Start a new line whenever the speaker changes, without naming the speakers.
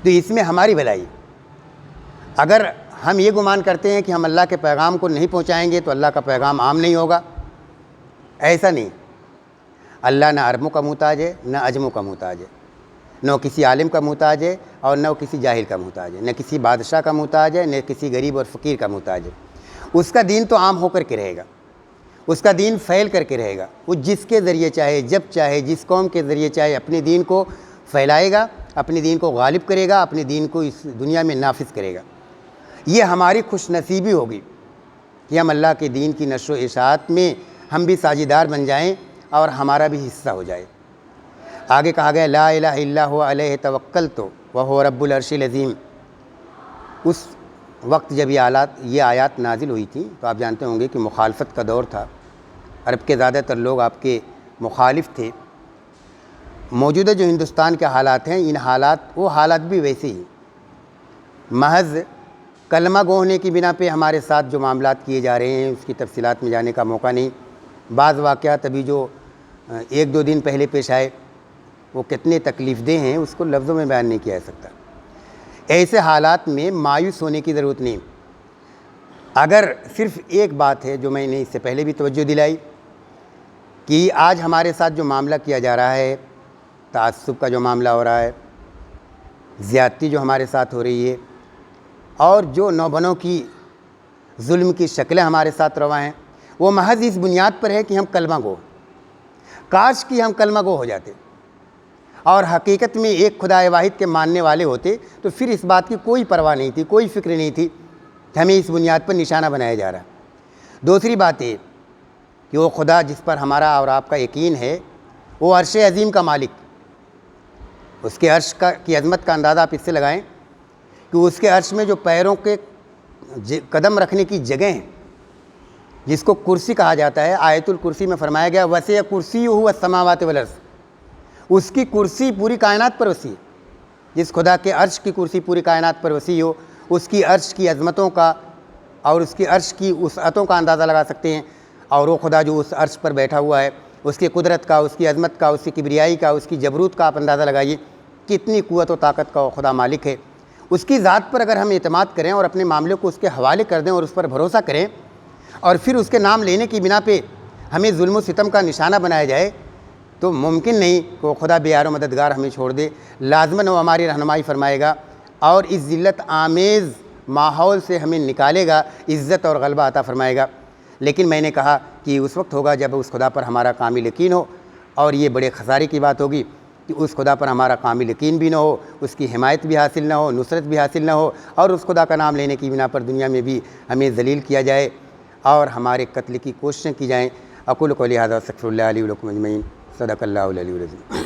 تو اس میں ہماری بھلائی. اگر ہم یہ گمان کرتے ہیں کہ ہم اللہ کے پیغام کو نہیں پہنچائیں گے تو اللہ کا پیغام عام نہیں ہوگا، ایسا نہیں. اللہ نہ عربوں کا محتاج ہے، نہ عجموں کا محتاج ہے، نہ کسی عالم کا محتاج ہے اور نہ کسی جاہل کا محتاج ہے، نہ کسی بادشاہ کا محتاج ہے، نہ کسی غریب اور فقیر کا محتاج ہے. اس کا دین تو عام ہو کر کے رہے گا، اس کا دین پھیل کر کے رہے گا. وہ جس کے ذریعے چاہے، جب چاہے، جس قوم کے ذریعے چاہے اپنے دین کو پھیلائے گا، اپنے دین کو غالب کرے گا، اپنے دین کو اس دنیا میں نافذ کرے گا. یہ ہماری خوش نصیبی ہوگی کہ ہم اللہ کے دین کی نشر و اشاعت میں ہم بھی ساجیدار بن جائیں اور ہمارا بھی حصہ ہو جائے. آگے کہا گیا لا الہ الا هو علیہ توکلت وہو رب العرش العظیم. اس وقت جب یہ آیات نازل ہوئی تھی تو آپ جانتے ہوں گے کہ مخالفت کا دور تھا، عرب کے زیادہ تر لوگ آپ کے مخالف تھے. موجودہ جو ہندوستان کے حالات ہیں، ان حالات وہ حالات بھی ویسے ہی، محض کلمہ گو ہونے کی بنا پہ ہمارے ساتھ جو معاملات کیے جا رہے ہیں اس کی تفصیلات میں جانے کا موقع نہیں. بعض واقعات ابھی جو 1-2 دن پہلے پیش آئے وہ کتنے تکلیف دہ ہیں، اس کو لفظوں میں بیان نہیں کیا جا سکتا. ایسے حالات میں مایوس ہونے کی ضرورت نہیں. اگر صرف ایک بات ہے جو میں نے اس سے پہلے بھی توجہ دلائی کہ آج ہمارے ساتھ جو معاملہ کیا جا رہا ہے، تعصب کا جو معاملہ ہو رہا ہے، زیادتی جو ہمارے ساتھ ہو رہی ہے، اور جو نوبنوں کی ظلم کی شکلیں ہمارے ساتھ روا ہیں، وہ محض اس بنیاد پر ہے کہ ہم کلمہ گو. کاش کہ ہم کلمہ گو ہو جاتے اور حقیقت میں ایک خدا واحد کے ماننے والے ہوتے تو پھر اس بات کی کوئی پرواہ نہیں تھی، کوئی فکر نہیں تھی کہ ہمیں اس بنیاد پر نشانہ بنایا جا رہا ہے. دوسری بات یہ کہ وہ خدا جس پر ہمارا اور آپ کا یقین ہے وہ عرش عظیم کا مالک، اس کے عرش کی عظمت کا اندازہ آپ اس سے لگائیں کہ اس کے عرش میں جو پیروں کے قدم رکھنے کی جگہ ہیں جس کو کرسی کہا جاتا ہے، آیت الکرسی میں فرمایا گیا وسع کرسیہ السماوات والارض. اس کی کرسی پوری کائنات پر وسیع ہے. جس خدا کے عرش کی کرسی پوری کائنات پر وسیع ہو، اس کی عرش کی عظمتوں کا اور اس کی عرش کی وسعتوں کا اندازہ لگا سکتے ہیں. اور وہ خدا جو اس عرش پر بیٹھا ہوا ہے، اس کی قدرت کا، اس کی عظمت کا، اس کی کبریائی کا، اس کی جبروت کا آپ اندازہ لگائیے کتنی قوت و طاقت کا وہ خدا مالک ہے. اس کی ذات پر اگر ہم اعتماد کریں اور اپنے معاملے کو اس کے حوالے کر دیں اور اس پر بھروسہ کریں اور پھر اس کے نام لینے کی بنا پہ ہمیں ظلم و ستم کا نشانہ بنایا جائے تو ممکن نہیں کہ وہ خدا بیار و مددگار ہمیں چھوڑ دے. لازماً وہ ہماری رہنمائی فرمائے گا اور اس ذلت آمیز ماحول سے ہمیں نکالے گا، عزت اور غلبہ عطا فرمائے گا. لیکن میں نے کہا کہ اس وقت ہوگا جب اس خدا پر ہمارا کامل یقین ہو، اور یہ بڑے خسارے کی بات ہوگی کہ اس خدا پر ہمارا کامل یقین بھی نہ ہو، اس کی حمایت بھی حاصل نہ ہو، نصرت بھی حاصل نہ ہو، اور اس خدا کا نام لینے کی بنا پر دنیا میں بھی ہمیں ذلیل کیا جائے اور ہمارے قتل کی کوششیں کی جائیں. اقول قولی ھذا واستغفر اللہ لی ولکم اجمعین. صدق اللہ العلی العظیم.